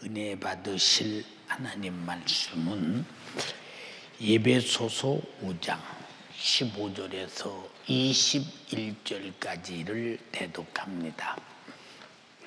은혜 받으실 하나님 말씀은 에베소서 5장 15절에서 21절까지를 대독합니다.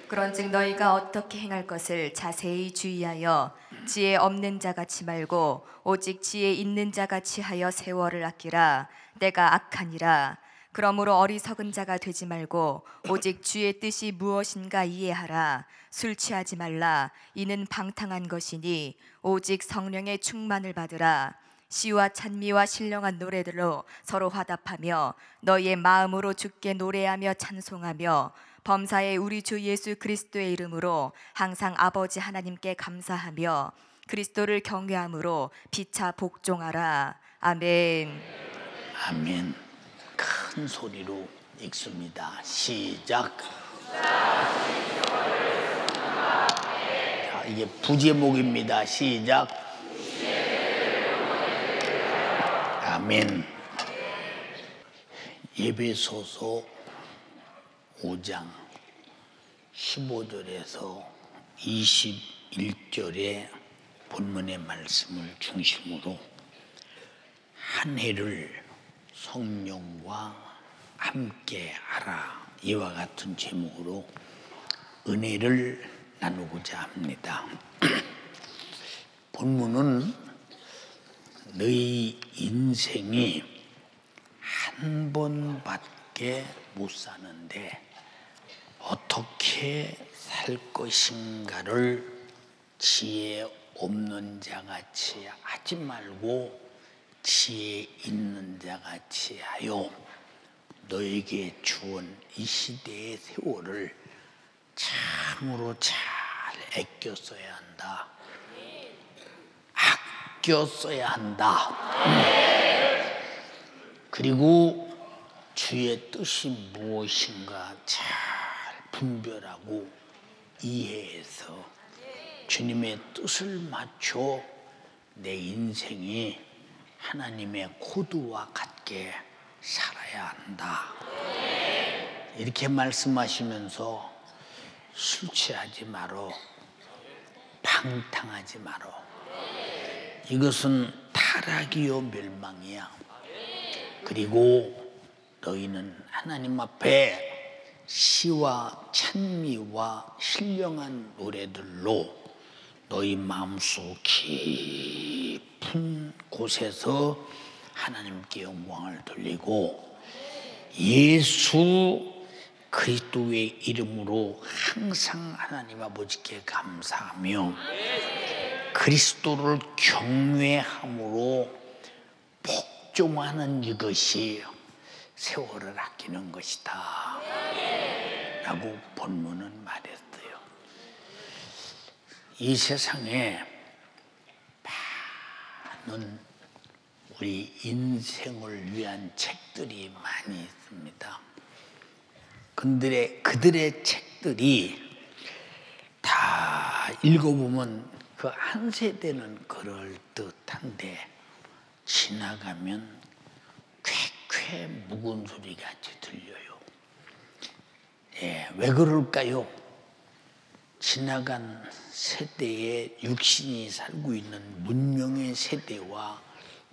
그런즉 너희가 어떻게 행할 것을 자세히 주의하여 지혜 없는 자같이 말고 오직 지혜 있는 자같이 하여 세월을 아끼라. 때가 악하니라. 그러므로 어리석은 자가 되지 말고 오직 주의 뜻이 무엇인가 이해하라. 술 취하지 말라. 이는 방탕한 것이니 오직 성령의 충만을 받으라. 시와 찬미와 신령한 노래들로 서로 화답하며 너희의 마음으로 주께 노래하며 찬송하며 범사에 우리 주 예수 그리스도의 이름으로 항상 아버지 하나님께 감사하며 그리스도를 경외함으로 피차 복종하라. 아멘. 아멘. 큰 소리로 읽습니다. 시작. 자, 이게 부제목입니다. 시작. 아멘. 에베소서 5장 15절에서 21절의 본문의 말씀을 중심으로 한 해를 성령과 함께 하라, 이와 같은 제목으로 은혜를 나누고자 합니다. 본문은 너희 인생이 한 번밖에 못 사는데 어떻게 살 것인가를 지혜 없는 자같이 하지 말고 지혜 있는 자같이 하여 너에게 주은 이 시대의 세월을 참으로 잘 아껴 써야 한다. 아껴 써야 한다. 그리고 주의 뜻이 무엇인가 잘 분별하고 이해해서 주님의 뜻을 맞춰 내 인생이 하나님의 코드와 같게 살아야 한다. 이렇게 말씀하시면서 술 취하지 말어, 방탕하지 말어. 이것은 타락이요 멸망이야. 그리고 너희는 하나님 앞에 시와 찬미와 신령한 노래들로 너희 마음속 깊은 곳에서 하나님께 영광을 돌리고 예수 그리스도의 이름으로 항상 하나님 아버지께 감사하며 그리스도를 경외함으로 복종하는 이것이 세월을 아끼는 것이다 라고 본문은 말했어요. 이 세상에 많은 우리 인생을 위한 책들이 많이 있습니다. 근데 그들의 책들이 다 읽어보면 그 한 세대는 그럴듯한데 지나가면 쾌쾌 묵은 소리 같이 들려요. 왜 그럴까요? 지나간 세대에 육신이 살고 있는 문명의 세대와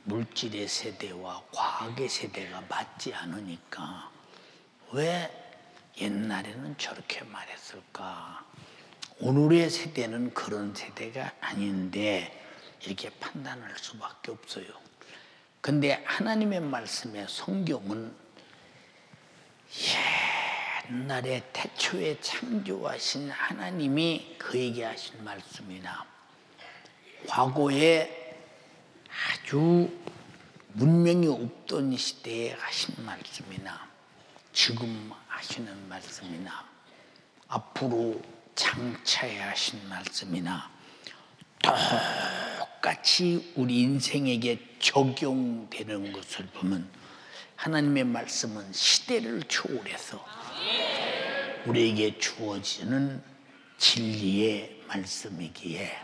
물질의 세대와 과학의 세대가 맞지 않으니까 왜 옛날에는 저렇게 말했을까? 오늘의 세대는 그런 세대가 아닌데 이렇게 판단할 수밖에 없어요. 근데 하나님의 말씀의 성경은 옛날에 태초에 창조하신 하나님이 그에게 하신 말씀이나 과거에 아주 문명이 없던 시대에 하신 말씀이나 지금 하시는 말씀이나 앞으로 장차에 하신 말씀이나 똑같이 우리 인생에게 적용되는 것을 보면 하나님의 말씀은 시대를 초월해서 우리에게 주어지는 진리의 말씀이기에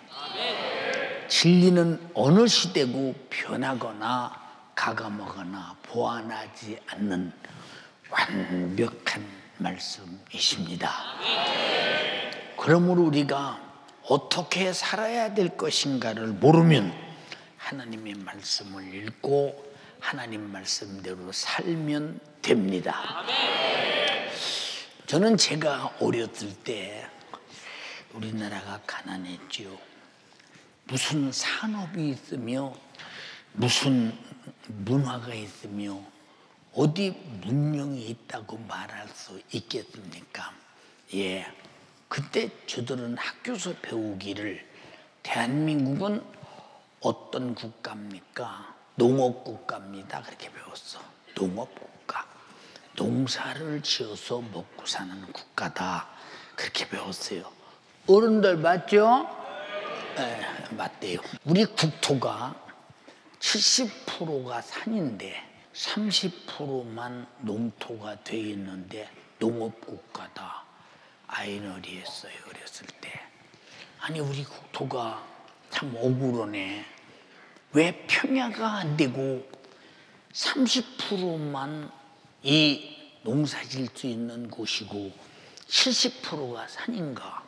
진리는 어느 시대고 변하거나 가감하거나 보완하지 않는 완벽한 말씀이십니다. 그러므로 우리가 어떻게 살아야 될 것인가를 모르면 하나님의 말씀을 읽고 하나님 말씀대로 살면 됩니다. 저는 제가 어렸을 때 우리나라가 가난했지요. 무슨 산업이 있으며 무슨 문화가 있으며 어디 문명이 있다고 말할 수 있겠습니까? 예, 그때 저들은 학교에서 배우기를 대한민국은 어떤 국가입니까? 농업국가입니다. 그렇게 배웠어. 농업국가. 농사를 지어서 먹고 사는 국가다. 그렇게 배웠어요. 어른들 맞죠? 네, 맞대요. 우리 국토가 70%가 산인데 30%만 농토가 돼 있는데 농업국가다. 아이러니했어요. 어렸을 때. 아니 우리 국토가 참 억울하네. 왜 평야가 안 되고 30%만 이 농사 지을 수 있는 곳이고 70%가 산인가?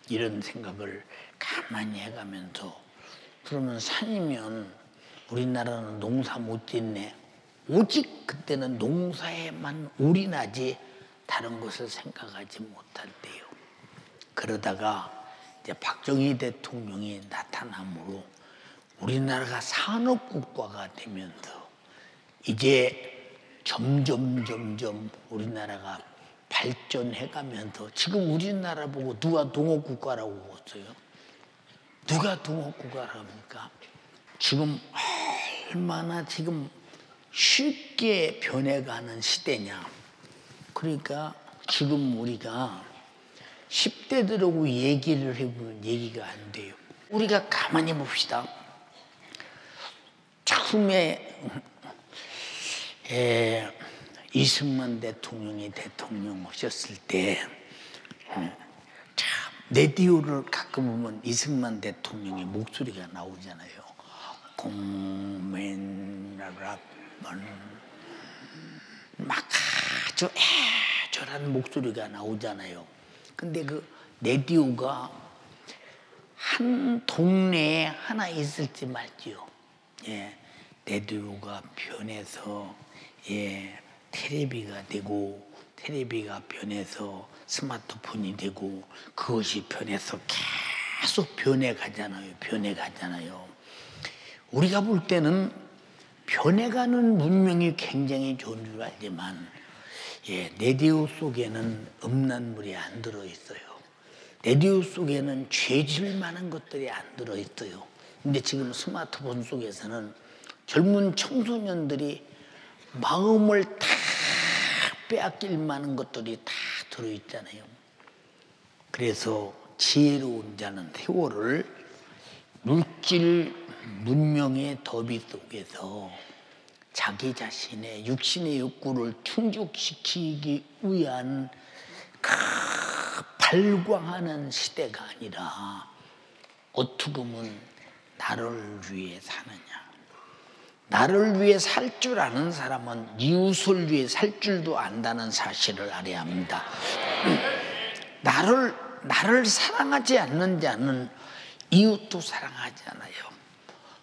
이런 생각을 가만히 해가면서 그러면 산이면 우리나라는 농사 못 짓네. 오직 그때는 농사에만 올인하지 다른 것을 생각하지 못할 때요. 그러다가 이제 박정희 대통령이 나타남으로 우리나라가 산업국가가 되면서 이제 점점 우리나라가 발전해가면서 지금 우리나라 보고 누가 농업국가라고 했어요? 누가 농업국가라고 합니까? 지금 얼마나 지금 쉽게 변해가는 시대냐. 그러니까 지금 우리가 10대들하고 얘기를 해보면 얘기가 안 돼요. 우리가 가만히 봅시다. 처음에 이승만 대통령이 대통령 오셨을 때 참 라디오를 가끔 보면 이승만 대통령의 목소리가 나오잖아요. 공맨라만 막 아주 애절한 목소리가 나오잖아요. 근데 그 라디오가 한 동네에 하나 있을지 말지요. 예, 라디오가 변해서 텔레비가 되고 텔레비가 변해서 스마트폰이 되고 그것이 변해서 계속 변해가잖아요. 우리가 볼 때는 변해가는 문명이 굉장히 좋은 줄 알지만 라디오 속에는 음란물이 안 들어있어요. 라디오 속에는 죄질 많은 것들이 안 들어있어요. 근데 지금 스마트폰 속에서는 젊은 청소년들이 마음을 다 빼앗길 만한 것들이 다 들어있잖아요. 그래서 지혜로운 자는 세월을 물질 문명의 더비 속에서 자기 자신의 육신의 욕구를 충족시키기 위한 발광하는 시대가 아니라 어떻게 보면 나를 위해 사느냐. 나를 위해 살 줄 아는 사람은 이웃을 위해 살 줄도 안다는 사실을 알아야 합니다. 나를 사랑하지 않는 자는 이웃도 사랑하지 않아요.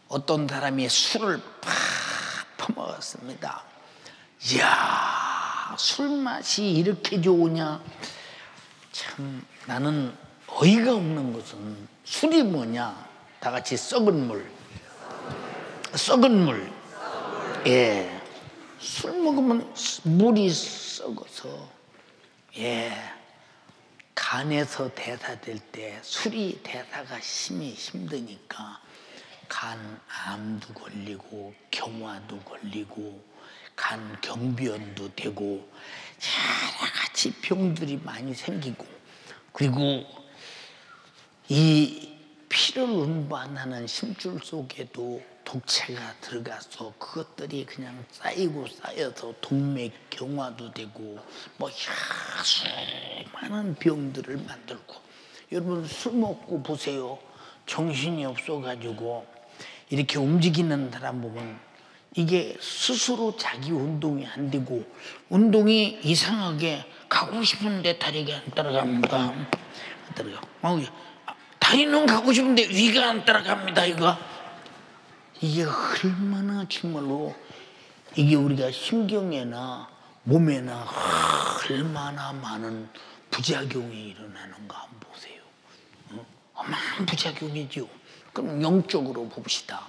어떤 사람이 술을 팍 퍼먹었습니다. 이야, 술 맛이 이렇게 좋으냐? 참 나는 어이가 없는 것은 술이 뭐냐? 다 같이 썩은 물. 예. 술 먹으면 물이 썩어서 간에서 대사될 때 술이 대사가 심히 힘드니까 간암도 걸리고 경화도 걸리고 간경변도 되고 여러 가지 병들이 많이 생기고 그리고 이 피를 운반하는 심줄 속에도 독체가 들어가서 그것들이 그냥 쌓여서 동맥경화도 되고 뭐 수많은 병들을 만들고 여러분 술 먹고 보세요. 정신이 없어가지고 이렇게 움직이는 사람 보면 이게 스스로 자기 운동이 안 되고 운동이 이상하게 가고 싶은데 다리가 안 따라갑니다. 다리는 가고 싶은데 위가 안 따라갑니다. 이게 얼마나 정말로 이게 우리가 신경에나 몸에나 얼마나 많은 부작용이 일어나는가 한번 보세요. 어마어마한 부작용이죠. 그럼 영적으로 봅시다.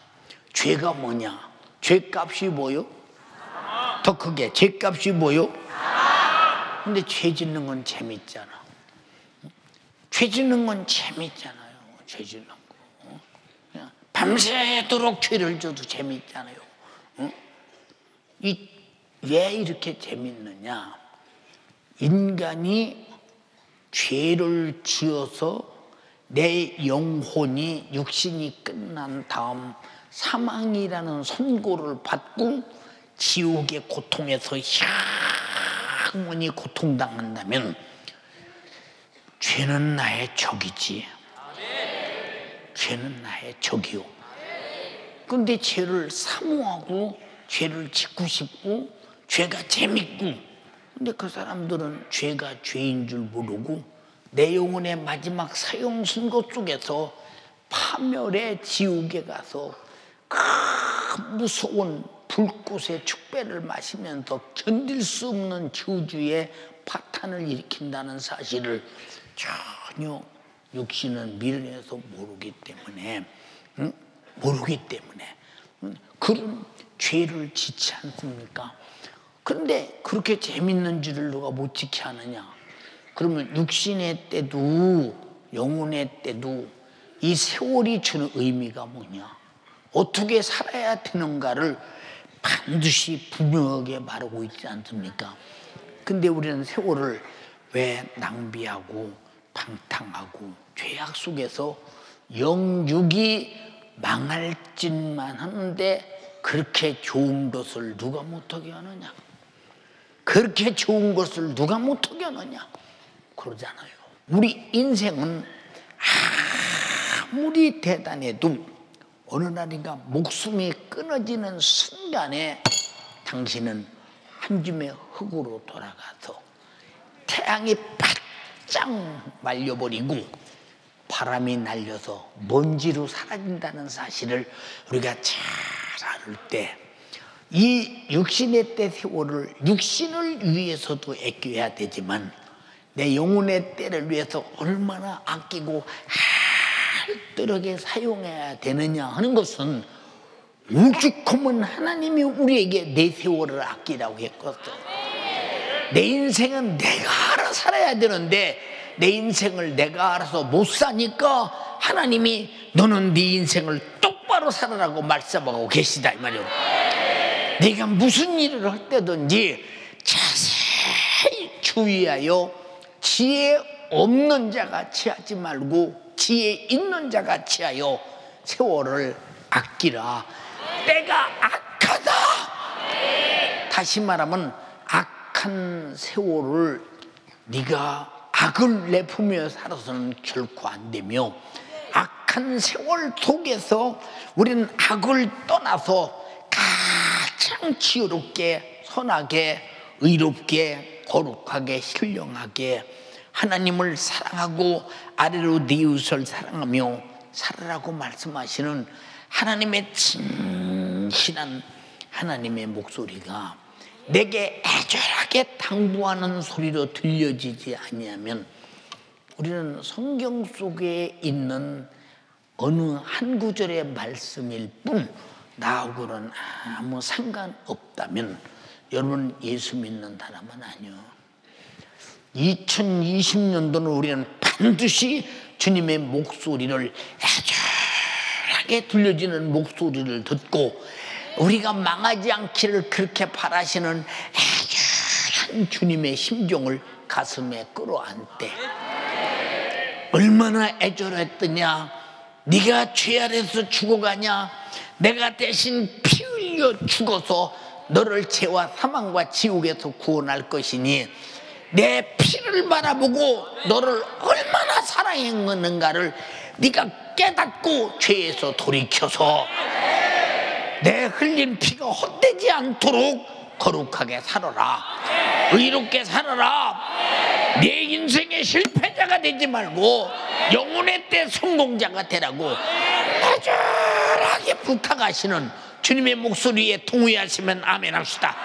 죄가 뭐냐? 죄값이 뭐요? 더 크게 죄값이 뭐요? 근데 죄 짓는 건 재밌잖아. 죄 짓는 건 재밌잖아요. 죄 짓는 거. 그냥 밤새도록 죄를 져도 재밌잖아요. 왜 이렇게 재밌느냐? 인간이 죄를 지어서 내 영혼이 육신이 끝난 다음 사망이라는 선고를 받고 지옥의 고통에서 영원히 고통당한다면 죄는 나의 적이지. 죄는 나의 적이요. 그런데 죄를 사모하고 죄를 짓고 싶고 죄가 재밌고, 근데 그 사람들은 죄가 죄인 줄 모르고 내 영혼의 마지막 사형 선고 속에서 파멸의 지옥에 가서 그 무서운 불꽃의 축배를 마시면서 견딜 수 없는 저주의 파탄을 일으킨다는 사실을 전혀 육신은 미련해서 모르기 때문에 그런 죄를 짓지 않습니까? 그런데 그렇게 재밌는 줄을 누가 못 지켜 하느냐? 그러면 육신의 때도 영혼의 때도 이 세월이 주는 의미가 뭐냐? 어떻게 살아야 되는가를 반드시 분명하게 말하고 있지 않습니까? 근데 우리는 세월을 왜 낭비하고 방탕하고 죄악 속에서 영육이 망할 짓만 하는데 그렇게 좋은 것을 누가 못하게 하느냐? 그렇게 좋은 것을 누가 못하게 하느냐? 그러잖아요. 우리 인생은 아무리 대단해도 어느 날인가 목숨이 끊어지는 순간에 당신은 한 줌의 흙으로 돌아가서 태양이 바짝 말려버리고 바람이 날려서 먼지로 사라진다는 사실을 우리가 잘 알을 때, 이 육신의 때 세월을 육신을 위해서도 아껴야 되지만 내 영혼의 때를 위해서 얼마나 아끼고 알뜰하게 사용해야 되느냐 하는 것은 오죽하면 하나님이 우리에게 내 세월을 아끼라고 했거든. 내 인생은 내가 알아 살아야 되는데 내 인생을 내가 알아서 못 사니까 하나님이 너는 네 인생을 똑바로 살아라고 말씀하고 계시다 이 말이에요. 내가 무슨 일을 할 때든지 자세히 주의하여 지혜 없는 자같이 하지 말고 지혜 있는 자같이 하여 세월을 아끼라. 때가 악하다. 다시 말하면 악한 세월을 네가 악을 내품며 살아서는 결코 안 되며, 악한 세월 속에서 우리는 악을 떠나서 가장 지혜롭게 선하게 의롭게 거룩하게 신령하게 하나님을 사랑하고 아래로 네 이웃을 사랑하며 살아라고 말씀하시는 하나님의 진실한 하나님의 목소리가 내게 애절하게 당부하는 소리로 들려지지 아니하면 우리는 성경 속에 있는 어느 한 구절의 말씀일 뿐 나하고는 아무 상관없다면 여러분 예수 믿는 사람은 아니요. 2020년도는 우리는 반드시 주님의 목소리를 애절하게 들려지는 목소리를 듣고 우리가 망하지 않기를 그렇게 바라시는 애절한 주님의 심정을 가슴에 끌어안되 얼마나 애절했더냐. 네가 죄 아래서 죽어가냐. 내가 대신 피 흘려 죽어서 너를 죄와 사망과 지옥에서 구원할 것이니 내 피를 바라보고 너를 얼마나 사랑했는가를 네가 깨닫고 죄에서 돌이켜서 내 흘린 피가 헛되지 않도록 거룩하게 살아라. 의롭게 살아라. 내 인생의 실패자가 되지 말고 영혼의 때 성공자가 되라고 간절하게 부탁하시는 주님의 목소리에 동의하시면 아멘 합시다.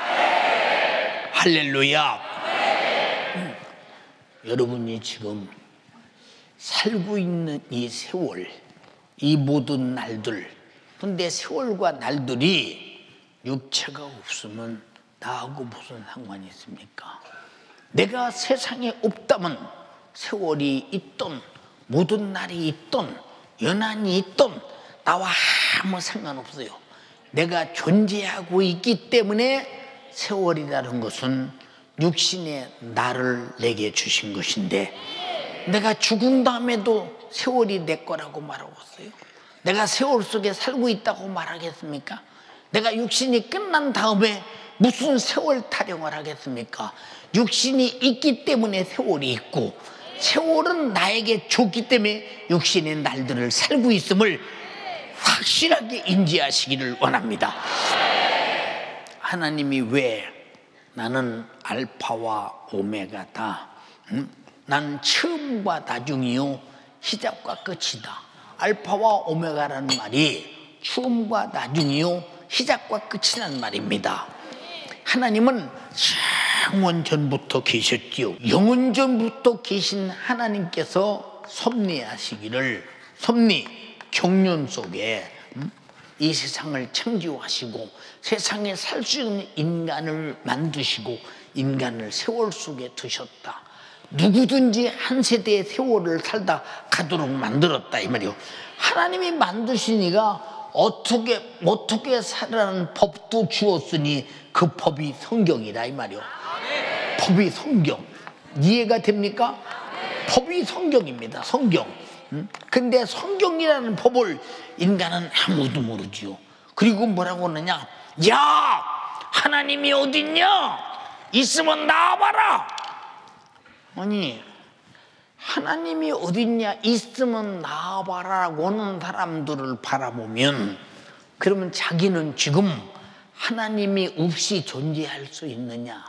할렐루야. 여러분이 지금 살고 있는 이 세월, 이 모든 날들, 근데 세월과 날들이 육체가 없으면 나하고 무슨 상관이 있습니까? 내가 세상에 없다면 세월이 있던 모든 날이 있던 연한이 있던 나와 아무 상관없어요. 내가 존재하고 있기 때문에 세월이라는 것은 육신의 나를 내게 주신 것인데, 내가 죽은 다음에도 세월이 내 거라고 말하고 있어요. 내가 세월 속에 살고 있다고 말하겠습니까? 내가 육신이 끝난 다음에 무슨 세월 타령을 하겠습니까? 육신이 있기 때문에 세월이 있고, 세월은 나에게 줬기 때문에 육신의 날들을 살고 있음을 확실하게 인지하시기를 원합니다. 하나님이 왜 나는 알파와 오메가다, 나는 처음과 나중이요 시작과 끝이다. 알파와 오메가라는 말이 처음과 나중이요 시작과 끝이라는 말입니다. 하나님은 영원 전부터 계셨지요. 영원 전부터 계신 하나님께서 섭리하시기를, 섭리 경륜 속에 이 세상을 창조하시고 세상에 살 수 있는 인간을 만드시고 인간을 세월 속에 두셨다. 누구든지 한 세대의 세월을 살다 가도록 만들었다 이 말이요. 하나님이 만드시니까 어떻게 살라는 법도 주었으니 그 법이 성경이라 이 말이요. 법이 성경. 이해가 됩니까? 법이 성경입니다. 성경. 근데 성경이라는 법을 인간은 아무도 모르지요. 그리고 뭐라고 하느냐? 야, 하나님이 어딨냐? 있으면 나와봐라. 아니, 하나님이 어딨냐? 있으면 나와봐라라고 하는 사람들을 바라보면, 그러면 자기는 지금 하나님이 없이 존재할 수 있느냐?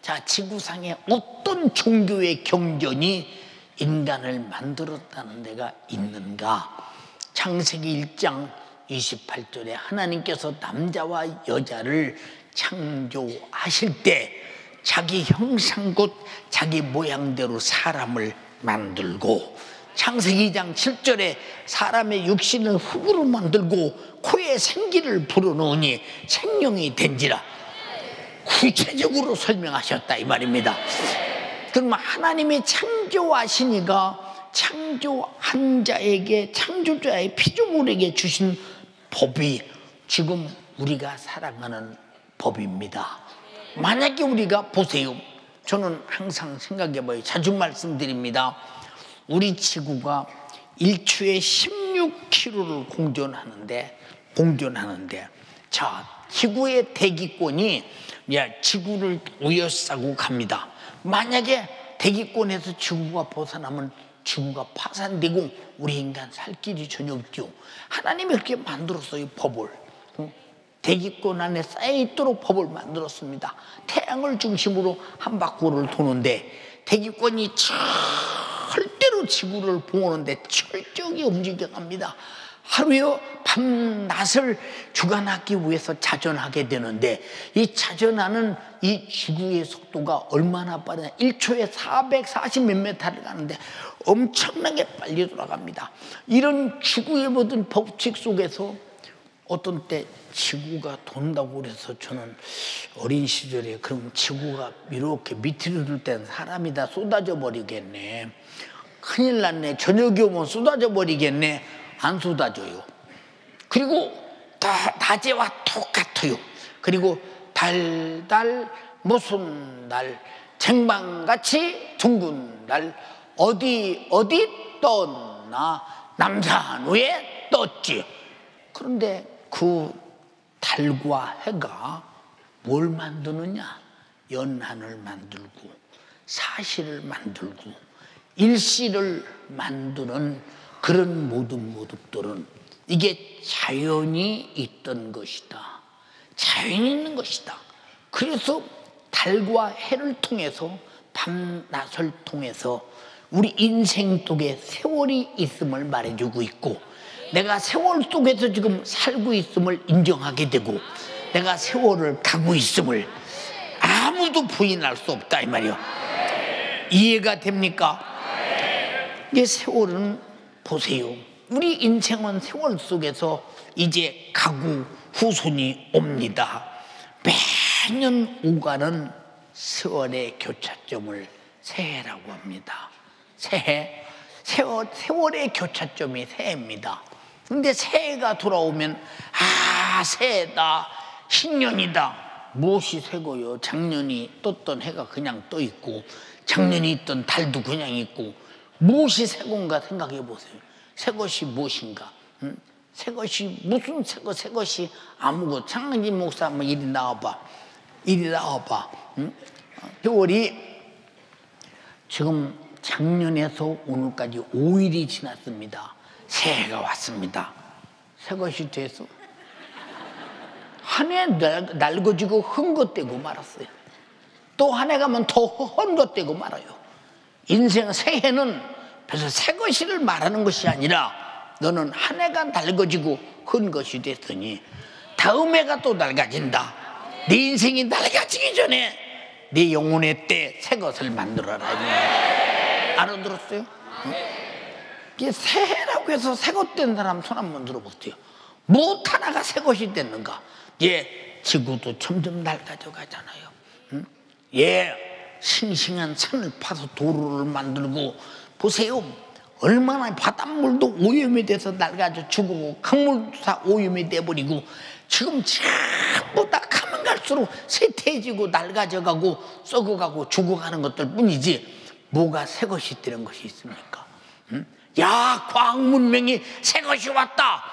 자, 지구상에 어떤 종교의 경전이 인간을 만들었다는 데가 있는가? 창세기 1장 28절에 하나님께서 남자와 여자를 창조하실 때 자기 형상 곧 자기 모양대로 사람을 만들고, 창세기 2장 7절에 사람의 육신을 흙으로 만들고 코에 생기를 불어넣으니 생명이 된지라 구체적으로 설명하셨다 이 말입니다. 그러면 하나님이 창조하시니까 창조한 자에게, 창조자의 피조물에게 주신 법이 지금 우리가 살아가는 법입니다. 만약에 우리가 보세요. 저는 항상 생각해봐요. 자주 말씀드립니다. 우리 지구가 1초에 16km를 공전하는데 자, 지구의 대기권이 지구를 우여싸고 갑니다. 만약에 대기권에서 지구가 벗어나면 지구가 파산되고 우리 인간 살 길이 전혀 없죠. 하나님이 그렇게 만들었어요. 법을. 대기권 안에 쌓여있도록 법을 만들었습니다. 태양을 중심으로 한 바퀴를 도는데 대기권이 절대로 지구를 보는데 철저히 움직여갑니다. 하루요 밤낮을 주관하기 위해서 자전하게 되는데, 이 자전하는 이 지구의 속도가 얼마나 빠르냐? 1초에 440 몇 미터를 가는데 엄청나게 빨리 돌아갑니다. 이런 지구의 모든 법칙 속에서 어떤 때 지구가 돈다고 그래서 저는 어린 시절에 그럼 지구가 이렇게 밑으로 둘 땐 사람이 다 쏟아져 버리겠네. 큰일 났네. 저녁이 오면 쏟아져 버리겠네. 안 쏟아져요. 그리고 낮에와 똑같아요. 그리고 달달 무슨 날 쟁반같이 둥근 날 어디 떴나 남산 위에 떴지. 그런데 그 달과 해가 뭘 만드느냐? 연한을 만들고 사시를 만들고 일시를 만드는 그런 모든 모습들은 이게 자연이 있던 것이다. 자연이 있는 것이다. 그래서 달과 해를 통해서 밤낮을 통해서 우리 인생 속에 세월이 있음을 말해주고 있고, 내가 세월 속에서 지금 살고 있음을 인정하게 되고, 내가 세월을 가고 있음을 아무도 부인할 수 없다 이 말이요. 이해가 됩니까? 이 세월은 보세요. 우리 인생은 세월 속에서 이제 가고 후손이 옵니다. 매년 오가는 세월의 교차점을 새해라고 합니다. 새해, 세월의 교차점이 새해입니다. 근데 새해가 돌아오면 새해다, 신년이다. 무엇이 새고요? 작년이 떴던 해가 그냥 떠 있고, 작년이 있던 달도 그냥 있고, 무엇이 새건가 생각해 보세요. 새것이 무엇인가? 새것이 무슨 새것이 아무것도. 장한진 목사 한번 이리 나와봐. 세월이 지금 작년에서 오늘까지 5일이 지났습니다. 새해가 왔습니다. 새것이 돼서 한 해 낡아지고 헝긋대고 말았어요. 또 한 해 가면 더 헝긋대고 말아요. 인생 새해는 그래서 새것이를 말하는 것이 아니라, 너는 한 해가 낡아지고 헌 것이 됐으니 다음 해가 또 낡아진다. 네 인생이 낡아지기 전에 네 영혼의 때 새 것을 만들어라. 알아들었어요? 이게 새해라고 해서 새 것 된 사람 손 한번 들어보세요. 무엇 하나가 새 것이 됐는가? 지구도 점점 낡아져 가잖아요. 싱싱한 산을 파서 도로를 만들고, 보세요. 얼마나 바닷물도 오염이 돼서 낡아져 죽고, 강물도 다 오염이 돼버리고, 지금 전부 다 가면 갈수록 쇠퇴해지고 낡아져가고 썩어가고 죽어가는 것들 뿐이지, 뭐가 새 것이 되는 것이 있습니까? 야, 과학 문명이 새 것이 왔다.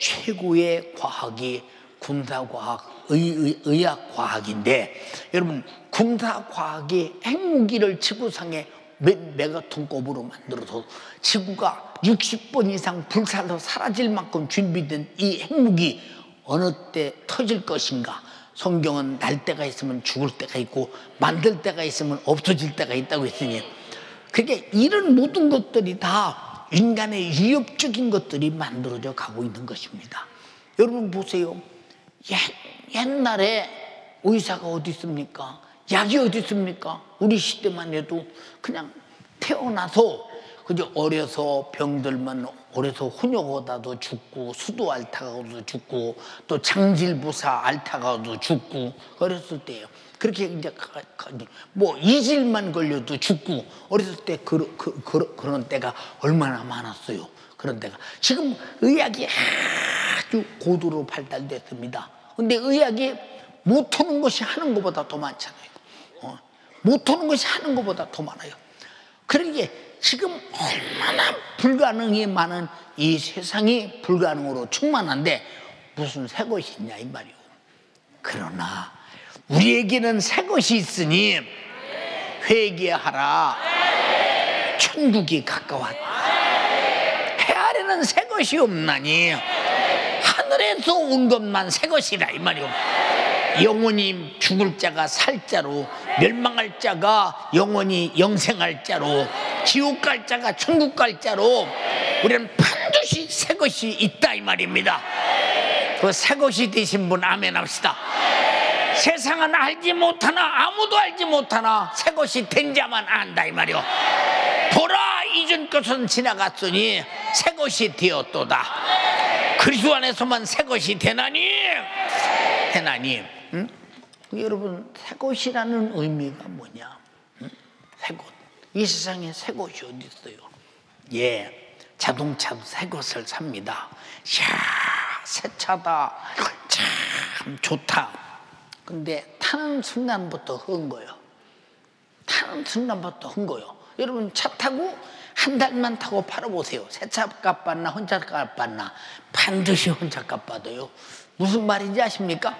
최고의 과학이 군사과학, 의학과학인데, 여러분, 군사과학이 핵무기를 지구상에 메가톤급으로 만들어서 지구가 60번 이상 불살로 사라질 만큼 준비된 이 핵무기, 어느 때 터질 것인가? 성경은 날 때가 있으면 죽을 때가 있고, 만들 때가 있으면 없어질 때가 있다고 했으니, 그게 이런 모든 것들이 다 인간의 위협적인 것들이 만들어져 가고 있는 것입니다. 여러분 보세요. 옛날에 의사가 어디 있습니까? 약이 어디 있습니까? 우리 시대만 해도 그냥 태어나서 그저 어려서 병들면 어려서 혼혈하다도 죽고, 수도 앓다가도 죽고, 또 장질부사 앓다가도 죽고 어렸을 때예요. 그렇게 이제 뭐 이질만 걸려도 죽고, 어렸을 때 그런 때가 얼마나 많았어요. 그런 때가. 지금 의학이 아주 고도로 발달됐습니다. 근데 의학이 못하는 것이 하는 것보다 더 많잖아요. 못하는 것이 하는 것보다 더 많아요. 그러기에 지금 얼마나 불가능이 많은 이 세상이 불가능으로 충만한데 무슨 새 것이 있냐 이 말이오. 그러나 우리에게는 새 것이 있으니 회개하라. 천국이 가까웠다. 해 아래는 새 것이 없나니 하늘에서 온 것만 새 것이라 이 말이오. 영원히 죽을 자가 살 자로, 멸망할 자가 영원히 영생할 자로, 지옥 갈 자가 천국 갈 자로, 우리는 반드시 새 것이 있다 이 말입니다. 그 새 것이 되신 분 아멘 합시다. 세상은 알지 못하나, 아무도 알지 못하나 새 것이 된 자만 안다 이 말이오. 보라, 이전 것은 지나갔으니 새 것이 되었도다. 그리스도 안에서만 새 것이 되나니. 응? 여러분, 새 것이라는 의미가 뭐냐? 새 것. 이 세상에 새 것이 어디 있어요? 자동차도 새 것을 삽니다. 이야, 새 차다. 참 좋다. 근데 타는 순간부터 헌 거예요. 여러분, 차 타고 한 달만 타고 팔아보세요. 새 차값 받나 헌차값 받나? 반드시 헌차값 받아요. 무슨 말인지 아십니까?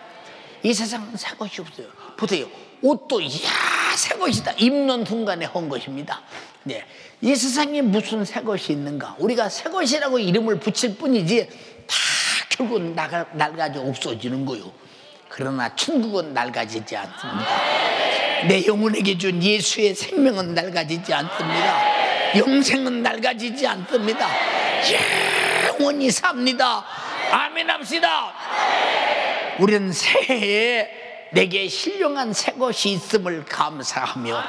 이 세상은 새 것이 없어요. 보세요. 옷도 새 것이다. 입는 순간에 헌 것입니다. 이 세상에 무슨 새 것이 있는가? 우리가 새 것이라고 이름을 붙일 뿐이지 다 결국 낡아져 없어지는 거요. 그러나 천국은 낡아지지 않습니다. 내 영혼에게 준 예수의 생명은 낡아지지 않습니다. 영생은 낡아지지 않습니다. 영원히 삽니다. 아멘 합시다. 우리는 새해에 내게 신령한 새 것이 있음을 감사하며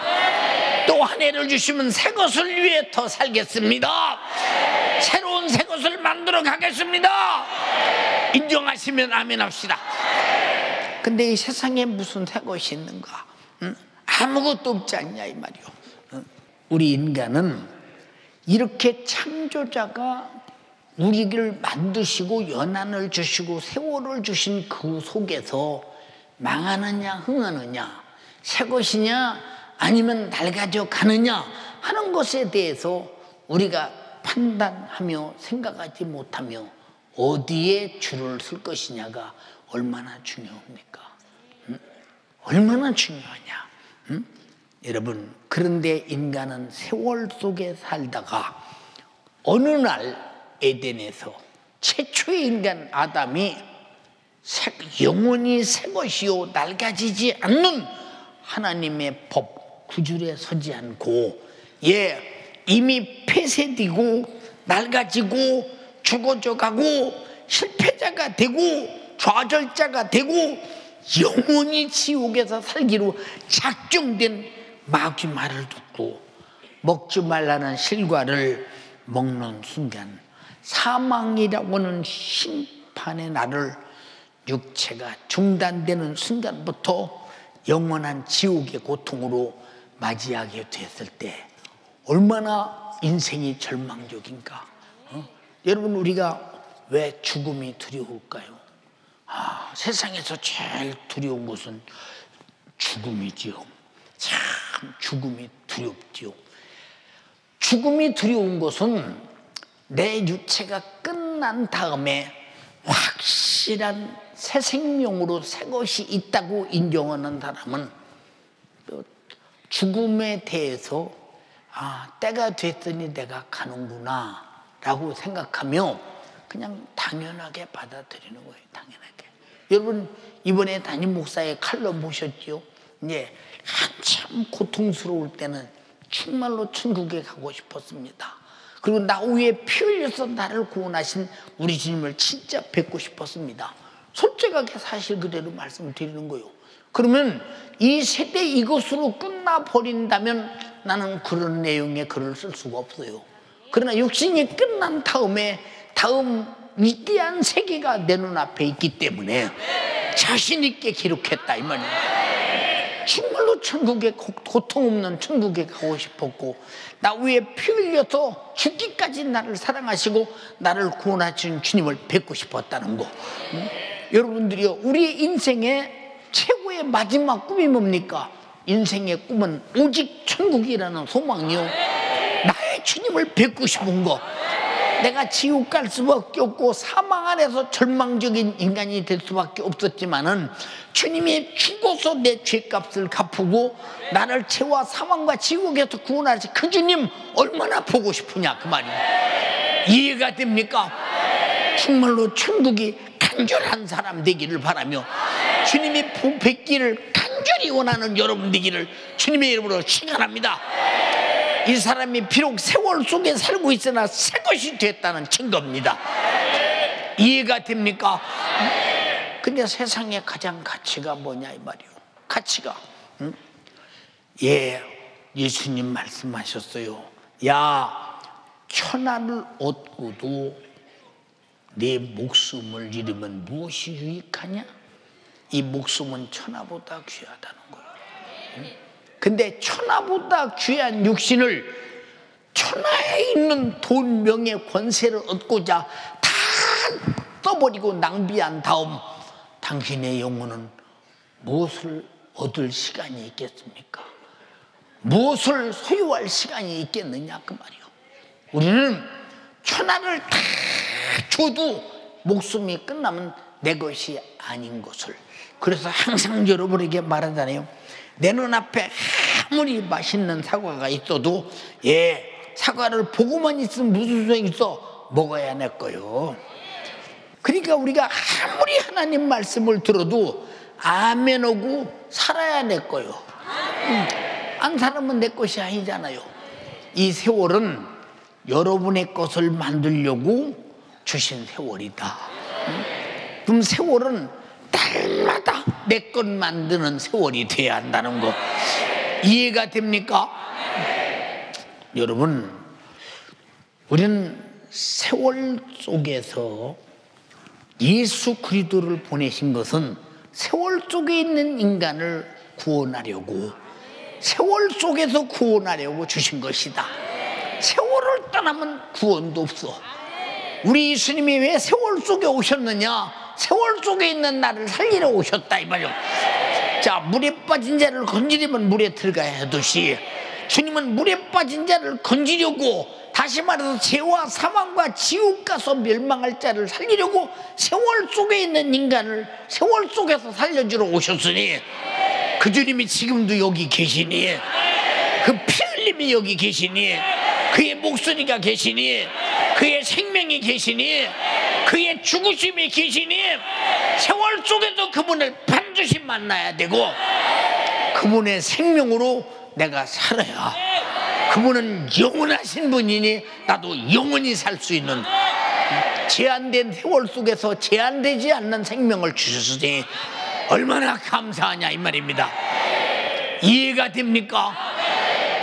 또 한 해를 주시면 새 것을 위해 더 살겠습니다. 새로운 새 것을 만들어 가겠습니다. 인정하시면 아멘 합시다. 근데 이 세상에 무슨 새 것이 있는가? 아무것도 없지 않냐 이 말이요. 우리 인간은 이렇게 창조자가 우리를 만드시고 연한을 주시고 세월을 주신 그 속에서 망하느냐 흥하느냐, 새 것이냐 아니면 낡아져 가느냐 하는 것에 대해서 우리가 판단하며 생각하지 못하며 어디에 줄을 쓸 것이냐가 얼마나 중요합니까? 얼마나 중요하냐? 여러분, 그런데 인간은 세월 속에 살다가 어느 날 에덴에서 최초의 인간 아담이 영원히 새 것이요 낡아지지 않는 하나님의 법 구줄에 서지 않고 이미 폐쇄되고 낡아지고 죽어져 가고 실패자가 되고 좌절자가 되고 영원히 지옥에서 살기로 작정된 마귀 말을 듣고 먹지 말라는 실과를 먹는 순간 사망이라고 하는 심판의 날을 육체가 중단되는 순간부터 영원한 지옥의 고통으로 맞이하게 됐을 때 얼마나 인생이 절망적인가. 여러분, 우리가 왜 죽음이 두려울까요? 세상에서 제일 두려운 것은 죽음이지요. 참 죽음이 두렵지요. 죽음이 두려운 것은 내 육체가 끝난 다음에 확실한 새 생명으로 새 것이 있다고 인정하는 사람은 죽음에 대해서 때가 됐으니 내가 가는구나 라고 생각하며 그냥 당연하게 받아들이는 거예요. 당연하게. 여러분, 이번에 담임 목사의 칼럼 보셨죠? 이제 한참 고통스러울 때는 정말로 천국에 가고 싶었습니다. 그리고 나 위에 피 흘려서 나를 구원하신 우리 주님을 진짜 뵙고 싶었습니다. 솔직하게 사실 그대로 말씀드리는 거예요. 그러면 이 세대 이것으로 끝나버린다면 나는 그런 내용의 글을 쓸 수가 없어요. 그러나 육신이 끝난 다음에 다음 위대한 세계가 내 눈앞에 있기 때문에 자신 있게 기록했다 이 말이에요. 정말로 천국에 고통 없는 천국에 가고 싶었고 나 위에 피 흘려서 죽기까지 나를 사랑하시고 나를 구원하신 주님을 뵙고 싶었다는 거. 여러분들이요, 우리 인생의 최고의 마지막 꿈이 뭡니까? 인생의 꿈은 오직 천국이라는 소망이요. 나의 주님을 뵙고 싶은 거. 내가 지옥 갈 수밖에 없고 사망 안에서 절망적인 인간이 될 수밖에 없었지만은 주님이 죽어서 내 죄값을 갚고 나를 죄와 사망과 지옥에서 구원하신 그 주님 얼마나 보고 싶으냐 그 말이에요. 이해가 됩니까? 정말로 천국이 간절한 사람 되기를 바라며 주님이 뵙기를 간절히 원하는 여러분 되기를 주님의 이름으로 축원합니다. 이 사람이 비록 세월 속에 살고 있으나 새 것이 됐다는 증거입니다. 이해가 됩니까? 근데 세상의 가장 가치가 뭐냐 이 말이요. 가치가 예수님 말씀하셨어요. 야, 천하를 얻고도 내 목숨을 잃으면 무엇이 유익하냐? 이 목숨은 천하보다 귀하다는 거예요. 근데 천하보다 귀한 육신을 천하에 있는 돈, 명예, 권세를 얻고자 다 써버리고 낭비한 다음 당신의 영혼은 무엇을 얻을 시간이 있겠습니까? 무엇을 소유할 시간이 있겠느냐 그 말이요. 우리는 천하를 다 줘도 목숨이 끝나면 내 것이 아닌 것을. 그래서 항상 여러분에게 말하잖아요. 내 눈앞에 아무리 맛있는 사과가 있어도 사과를 보고만 있으면 무슨 소용이 있어? 먹어야 내 거요. 그러니까 우리가 아무리 하나님 말씀을 들어도 아멘하고 살아야 내 거요. 안 살으면 내 것이 아니잖아요. 이 세월은 여러분의 것을 만들려고 주신 세월이다. 그럼 세월은 날마다 내 것 만드는 세월이 돼야 한다는 거 이해가 됩니까? 여러분, 우리는 세월 속에서 예수 그리스도를 보내신 것은 세월 속에 있는 인간을 구원하려고, 세월 속에서 구원하려고 주신 것이다. 세월을 떠나면 구원도 없어. 우리 예수님이 왜 세월 속에 오셨느냐? 세월 속에 있는 나를 살리러 오셨다 이 말이요. 자, 물에 빠진 자를 건지려면 물에 들어가야 하듯이 주님은 물에 빠진 자를 건지려고, 다시 말해서 죄와 사망과 지옥 가서 멸망할 자를 살리려고 세월 속에 있는 인간을 세월 속에서 살려주러 오셨으니, 그 주님이 지금도 여기 계시니, 그 피 흘림이 여기 계시니, 그의 목소리가 계시니, 그의 생명이 계시니, 그의 죽으심이 계시니, 세월 속에도 그분을 반드시 만나야 되고, 그분의 생명으로 내가 살아야, 그분은 영원하신 분이니 나도 영원히 살 수 있는, 제한된 세월 속에서 제한되지 않는 생명을 주셨으니 얼마나 감사하냐 이 말입니다. 이해가 됩니까?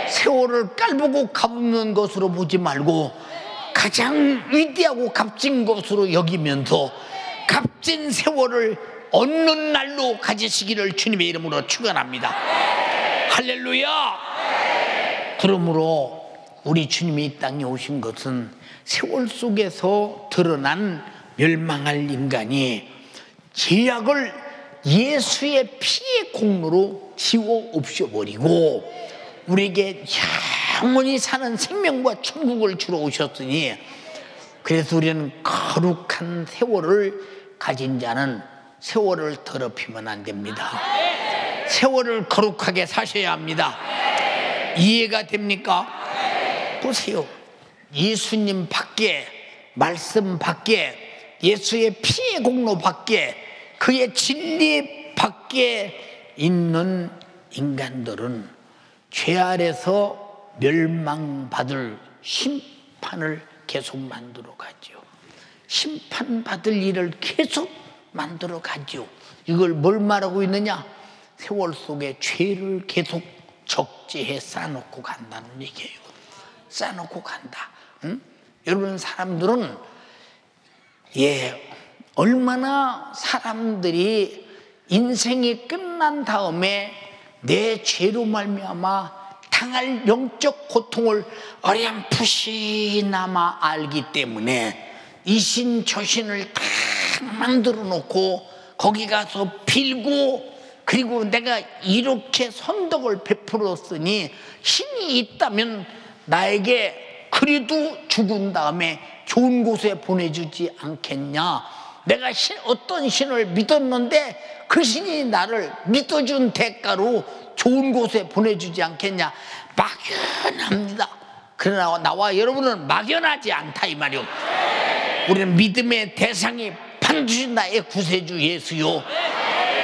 세월을 깔보고 값없는 것으로 보지 말고 가장 위대하고 값진 것으로 여기면서 값진 세월을 얻는 날로 가지시기를 주님의 이름으로 축원합니다. 할렐루야. 그러므로 우리 주님이 이 땅에 오신 것은 세월 속에서 드러난 멸망할 인간이 죄악을 예수의 피의 공로로 지워 없애버리고 우리에게 영원히 사는 생명과 천국을 주러 오셨으니, 그래서 우리는 거룩한 세월을 가진 자는 세월을 더럽히면 안 됩니다. 세월을 거룩하게 사셔야 합니다. 이해가 됩니까? 보세요. 예수님 밖에, 말씀 밖에, 예수의 피의 공로 밖에, 그의 진리 밖에 있는 인간들은 죄 아래서 멸망받을 심판을 계속 만들어 가죠. 심판받을 일을 계속 만들어 가죠. 이걸 뭘 말하고 있느냐? 세월 속에 죄를 계속 적재해 쌓아놓고 간다는 얘기예요. 쌓아놓고 간다. 응? 여러분, 사람들은 얼마나 사람들이 인생이 끝난 다음에 내 죄로 말미암아 당할 영적 고통을 어렴풋이나마 알기 때문에 이신 저신을 다 만들어 놓고 거기 가서 빌고, 그리고 내가 이렇게 선덕을 베풀었으니 신이 있다면 나에게 그래도 죽은 다음에 좋은 곳에 보내주지 않겠냐. 내가 어떤 신을 믿었는데 그 신이 나를 믿어준 대가로 좋은 곳에 보내주지 않겠냐. 막연합니다. 그러나 나와 여러분은 막연하지 않다 이 말이요. 우리는 믿음의 대상이 반드시 나의 구세주 예수요.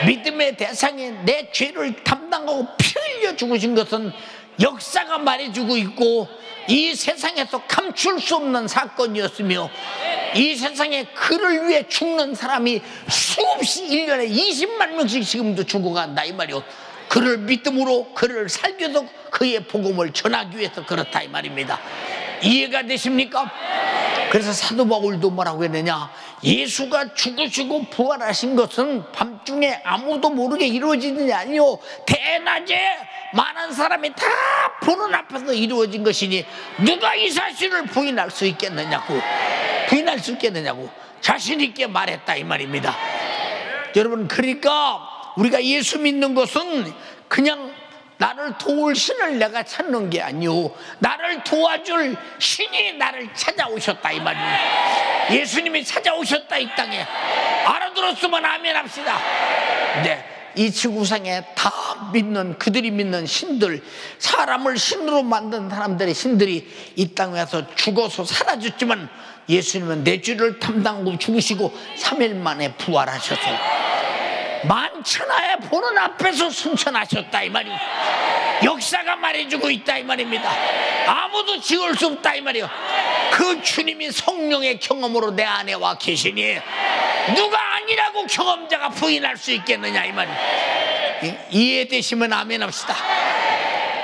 믿음의 대상이 내 죄를 담당하고 피 흘려 죽으신 것은 역사가 말해주고 있고, 이 세상에서 감출 수 없는 사건이었으며, 이 세상에 그를 위해 죽는 사람이 수없이 1년에 20만 명씩 지금도 죽어간다 이 말이요. 그를 믿음으로 그를 살려서 그의 복음을 전하기 위해서 그렇다 이 말입니다. 이해가 되십니까? 그래서 사도 바울도 뭐라고 했느냐? 예수가 죽으시고 부활하신 것은 밤중에 아무도 모르게 이루어지는 게 아니요, 대낮에 많은 사람이 다 보는 앞에서 이루어진 것이니 누가 이 사실을 부인할 수 있겠느냐고, 부인할 수 있겠느냐고 자신 있게 말했다 이 말입니다. 여러분, 그러니까 우리가 예수 믿는 것은 그냥 나를 도울 신을 내가 찾는 게 아니오, 나를 도와줄 신이 나를 찾아오셨다 이 말입니다. 예수님이 찾아오셨다 이 땅에. 알아들었으면 아멘 합시다. 네, 이 지구상에 다 믿는, 그들이 믿는 신들, 사람을 신으로 만든 사람들의 신들이 이 땅에 와서 죽어서 사라졌지만, 예수님은 내 죄를 담당하고 죽으시고 3일 만에 부활하셔서 만천하에 보는 앞에서 승천하셨다 이 말이에요. 역사가 말해주고 있다 이 말입니다. 아무도 지울 수 없다 이 말이요. 그 주님이 성령의 경험으로 내 안에 와 계시니 누가 아니라고 경험자가 부인할 수 있겠느냐 이 말이에요. 이해되시면 아멘 합시다.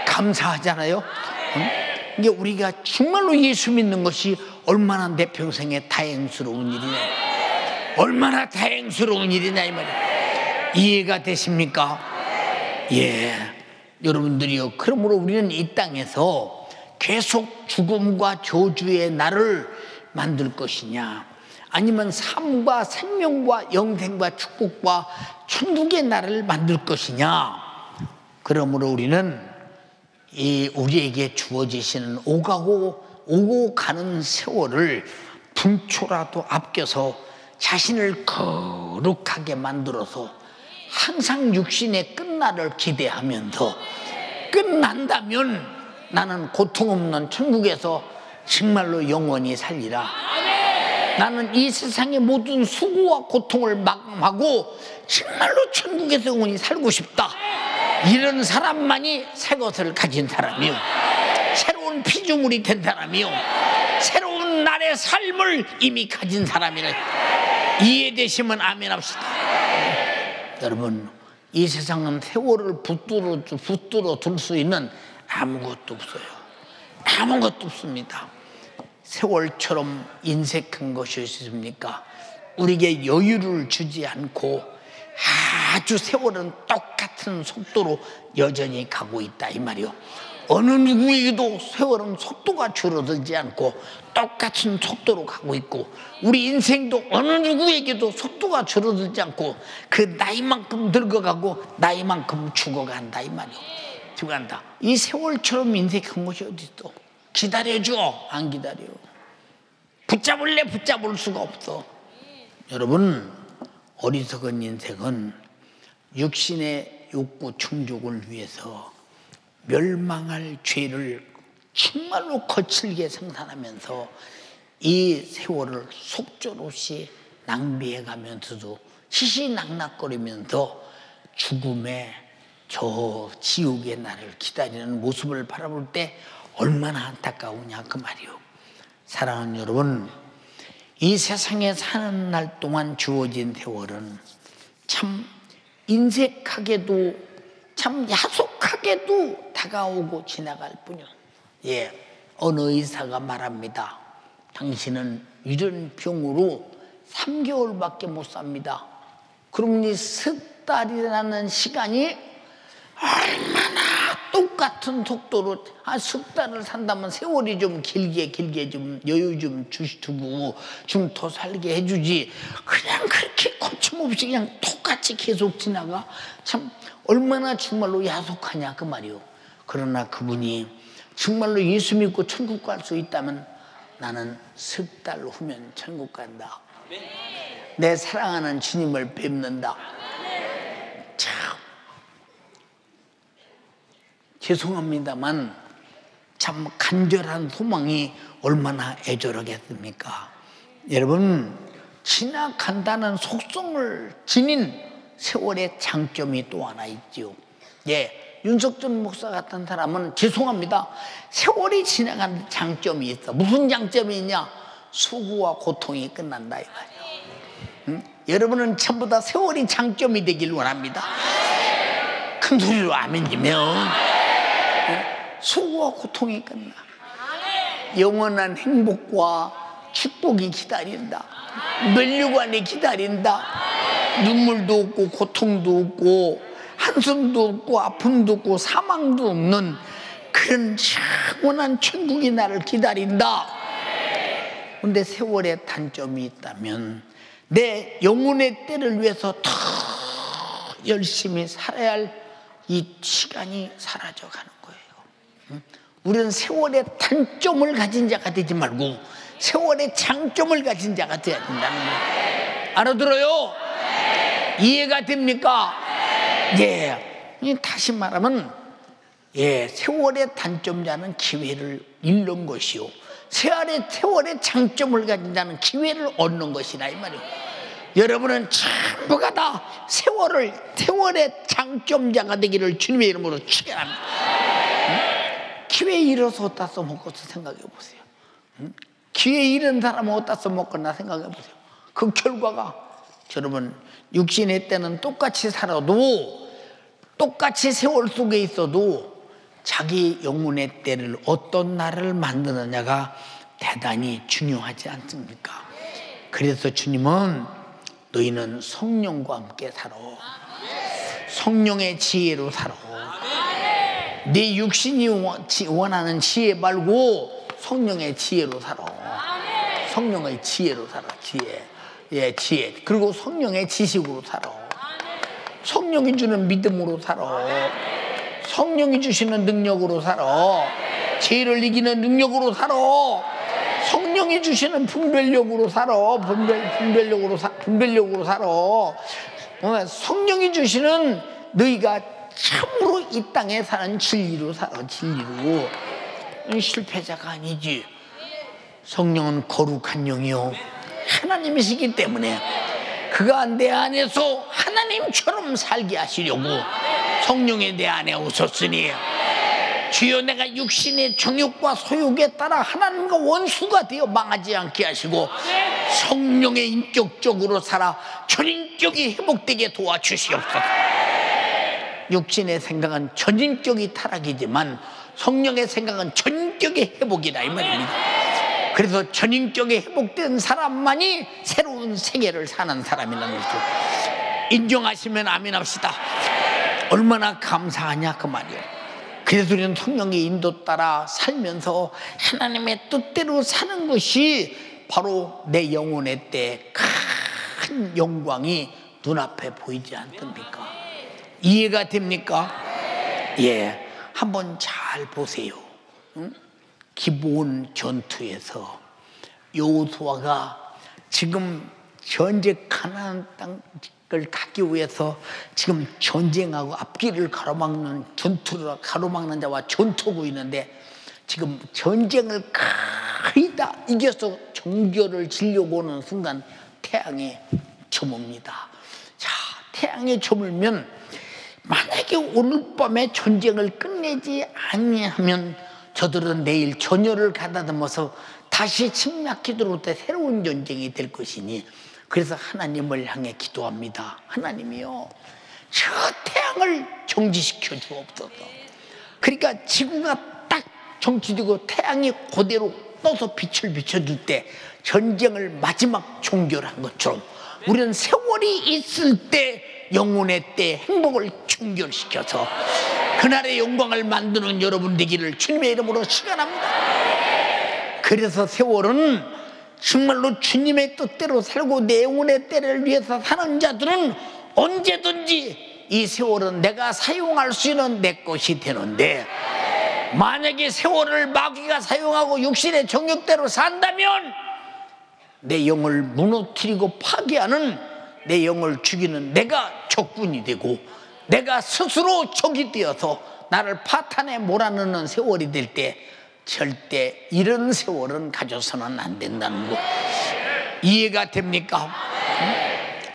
감사하잖아요. 이게 우리가 정말로 예수 믿는 것이 얼마나 내 평생에 다행스러운 일이냐, 얼마나 다행스러운 일이냐 이 말이에요. 이해가 되십니까? 예, 여러분들이요. 그러므로 우리는 이 땅에서 계속 죽음과 저주의 날을 만들 것이냐, 아니면 삶과 생명과 영생과 축복과 천국의 날을 만들 것이냐. 그러므로 우리는 이 우리에게 주어지시는 오고 가는 세월을 분초라도 아껴서 자신을 거룩하게 만들어서 항상 육신의 끝날을 기대하면서 끝난다면 나는 고통 없는 천국에서 정말로 영원히 살리라. 나는 이 세상의 모든 수고와 고통을 마감하고 정말로 천국에서 영원히 살고 싶다. 이런 사람만이 새 것을 가진 사람이요, 새로운 피조물이 된 사람이요, 새로운 날의 삶을 이미 가진 사람이라. 이해되시면 아멘 합시다. 여러분, 이 세상은 세월을 붙들어 둘 수 있는 아무것도 없어요. 아무것도 없습니다. 세월처럼 인색한 것이 있습니까? 우리에게 여유를 주지 않고 아주 세월은 똑같은 속도로 여전히 가고 있다 이 말이요. 어느 누구에게도 세월은 속도가 줄어들지 않고 똑같은 속도로 가고 있고, 우리 인생도 어느 누구에게도 속도가 줄어들지 않고 그 나이만큼 늙어가고 나이만큼 죽어간다 이 말이요. 죽어간다. 이 세월처럼 인색한 것이 어디 있어? 기다려줘. 안 기다려. 붙잡을래 붙잡을 수가 없어. 여러분, 어리석은 인생은 육신의 욕구 충족을 위해서 멸망할 죄를 정말로 거칠게 생산하면서 이 세월을 속절없이 낭비해가면서도 시시낙낙거리면서 죽음의 저 지옥의 날을 기다리는 모습을 바라볼 때 얼마나 안타까우냐 그 말이요. 사랑하는 여러분, 이 세상에 사는 날 동안 주어진 세월은 참 인색하게도 참 야속하게도 다가오고 지나갈 뿐이요. 예, 어느 의사가 말합니다. 당신은 이런 병으로 3개월밖에 못 삽니다. 그럼 이 석 달이라는 시간이 얼마나 똑같은 속도로 석 달을 산다면 세월이 좀 길게 좀 여유 좀 주시고 좀 더 살게 해주지, 그냥 그렇게 거침없이 그냥 똑같이 계속 지나가. 참 얼마나 정말로 야속하냐 그 말이요. 그러나 그분이 정말로 예수 믿고 천국 갈 수 있다면 나는 석 달 후면 천국 간다. 내 사랑하는 주님을 뵙는다. 참 죄송합니다만 참 간절한 소망이 얼마나 애절하겠습니까? 여러분, 지나간다는 속성을 지닌 세월의 장점이 또 하나 있지요. 예, 윤석준 목사 같은 사람은 죄송합니다, 세월이 지나간 장점이 있어. 무슨 장점이 있냐? 수고와 고통이 끝난다 이 말이에요. 응? 여러분은 전부 다 세월이 장점이 되길 원합니다. 큰 소리로 아멘이면 수고와 고통이 끝나. 영원한 행복과 축복이 기다린다. 멸류관이 기다린다. 눈물도 없고 고통도 없고 한숨도 없고 아픔도 없고 사망도 없는 그런 영원한 천국이 나를 기다린다. 그런데 세월의 단점이 있다면 내 영혼의 때를 위해서 더 열심히 살아야 할 이 시간이 사라져가는 거예요. 우리는 세월의 단점을 가진 자가 되지 말고 세월의 장점을 가진 자가 되어야 된다는 거예요. 알아들어요? 이해가 됩니까? 예. 다시 말하면 예, 세월의 단점자는 기회를 잃는 것이요, 세월의 장점을 가진 자는 기회를 얻는 것이라 이 말이에요. 여러분은 전부가 다 세월의 장점자가 되기를 주님의 이름으로 축원합니다. 기회 잃어서 어디다 써먹어서 생각해 보세요. 기회 잃은 사람은 어디다 써먹거나 생각해 보세요. 그 결과가 여러분 육신의 때는 똑같이 살아도 똑같이 세월 속에 있어도 자기 영혼의 때를 어떤 날을 만드느냐가 대단히 중요하지 않습니까? 그래서 주님은 너희는 성령과 함께 살아. 성령의 지혜로 살아. 네 육신이 원하는 지혜 말고 성령의 지혜로 살아. 성령의 지혜로 살아. 지혜. 예, 지혜. 그리고 성령의 지식으로 살아. 성령이 주는 믿음으로 살아. 성령이 주시는 능력으로 살아. 죄를 이기는 능력으로 살아. 성령이 주시는 분별력으로 살아. 분별력으로 살아. 성령이 주시는 너희가 참으로 이 땅에 사는 진리로 살아. 진리로. 실패자가 아니지. 성령은 거룩한 영이요 하나님이시기 때문에 그가 내 안에서 하나님처럼 살게 하시려고 성령이 내 안에 오셨으니 주여 내가 육신의 정욕과 소욕에 따라 하나님과 원수가 되어 망하지 않게 하시고 성령의 인격적으로 살아 전인격이 회복되게 도와주시옵소서. 육신의 생각은 전인격이 타락이지만 성령의 생각은 전인격의 회복이다 이 말입니다. 그래서 전인격이 회복된 사람만이 새로운 세계를 사는 사람이라는 것을 인정하시면 아멘 합시다. 얼마나 감사하냐 그 말이에요. 그래서 우리는 성령의 인도 따라 살면서 하나님의 뜻대로 사는 것이 바로 내 영혼의 때 큰 영광이 눈앞에 보이지 않습니까? 이해가 됩니까? 예, 한번 잘 보세요. 응? 기브온 전투에서 여호수아가 지금 현재 가나안 땅을 가기 위해서 지금 전쟁하고 앞길을 가로막는 자와 전투하고 있는데 지금 전쟁을 거의 다 이겨서 정결을 지려고 오는 순간 태양이 저뭅니다. 자, 태양이 저물면 만약에 오늘 밤에 전쟁을 끝내지 아니하면 저들은 내일 전열을 가다듬어서 다시 침략해 들어올 때 새로운 전쟁이 될 것이니 그래서 하나님을 향해 기도합니다. 하나님이요, 저 태양을 정지시켜 주옵소서. 그러니까 지구가 딱 정지되고 태양이 그대로 떠서 빛을 비춰줄 때 전쟁을 마지막 종결한 것처럼 우리는 세월이 있을 때 영혼의 때 행복을 충결시켜서 그날의 영광을 만드는 여러분 되기를 주님의 이름으로 축원합니다. 그래서 세월은 정말로 주님의 뜻대로 살고 내 영혼의 때를 위해서 사는 자들은 언제든지 이 세월은 내가 사용할 수 있는 내 것이 되는데 만약에 세월을 마귀가 사용하고 육신의 정욕대로 산다면 내 영을 무너뜨리고 파괴하는 내 영을 죽이는 내가 적군이 되고 내가 스스로 적이 되어서 나를 파탄에 몰아넣는 세월이 될 때 절대 이런 세월은 가져서는 안 된다는 거 이해가 됩니까?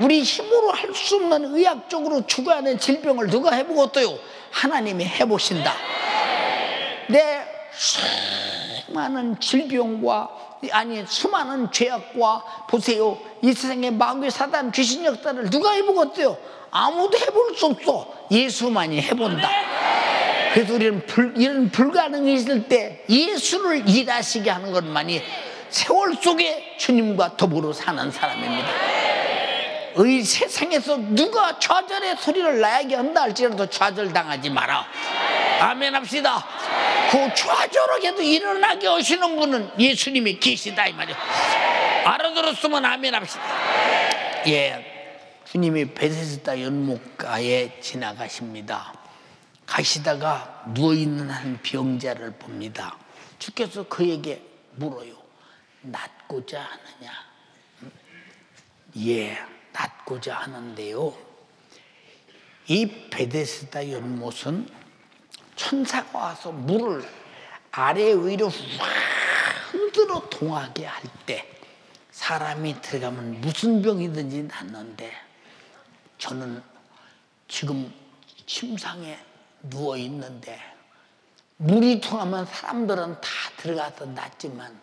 우리 힘으로 할 수 없는 의학적으로 죽어야 질병을 누가 해보겠어요? 하나님이 해보신다. 내 수많은 질병과 수많은 죄악과 보세요, 이 세상의 마귀 사단 귀신 역사를 누가 해보겠어요? 아무도 해볼 수 없어. 예수만이 해본다. 그래서 우리는 이런 불가능이 있을 때 예수를 일하시게 하는 것만이 세월 속에 주님과 더불어 사는 사람입니다. 이 세상에서 누가 좌절의 소리를 나에게 한다 할지라도 좌절당하지 마라. 아멘 합시다. 그 좌절하게도 일어나게 하시는 분은 예수님이 계시다 이 말이에요. 알아들었으면 아멘 합시다. 예, 주님이 베데스다 연못가에 지나가십니다. 가시다가 누워있는 한 병자를 봅니다. 주께서 그에게 물어요. 낫고자 하느냐? 예, 낫고자 하는데요, 이 베데스다 연못은 천사가 와서 물을 아래 위로 확 흔들어 동하게 할 때 사람이 들어가면 무슨 병이든지 낫는데 저는 지금 침상에 누워 있는데 물이 통하면 사람들은 다 들어가서 낫지만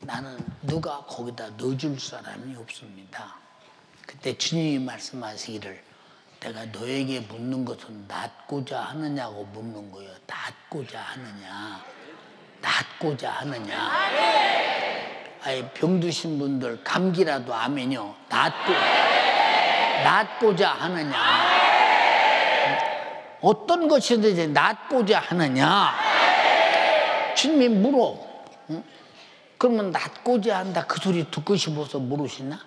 나는 누가 거기다 넣어줄 사람이 없습니다. 그때 주님이 말씀하시기를 내가 너에게 묻는 것은 낫고자 하느냐고 묻는 거예요. 낫고자 하느냐, 낫고자 하느냐. 아예 병드신 분들 감기라도 아멘요. 낫고자 하느냐. 어떤 것이든지 낫고자 하느냐. 주님이 물어. 그러면 낫고자 한다 그 소리 듣고 싶어서 물으시나?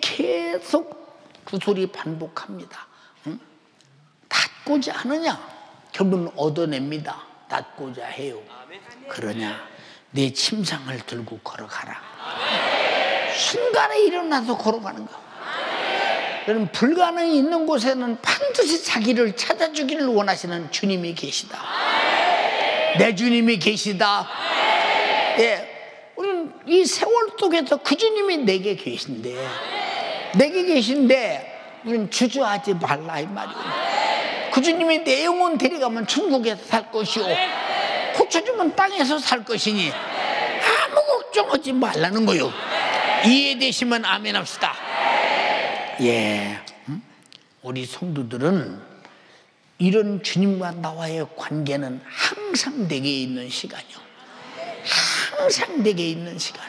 계속 그 소리 반복합니다. 낫고자 하느냐? 결국은 얻어냅니다. 낫고자 해요. 그러냐? 내 침상을 들고 걸어가라. 순간에 일어나서 걸어가는 거. 여러분, 불가능이 있는 곳에는 반드시 자기를 찾아주기를 원하시는 주님이 계시다. 내 주님이 계시다. 예, 우리는 이 세월 속에서 그 주님이 내게 계신데, 우리는 주저하지 말라 이 말이에요. 그 주님이 내 영혼 데려가면 천국에서 살 것이요, 고쳐주면 땅에서 살 것이니 아무 걱정하지 말라는 거요. 이해되시면 아멘 합시다. 예, 우리 성도들은 이런 주님과 나와의 관계는 항상 내게 있는 시간이요. 항상 내게 있는 시간.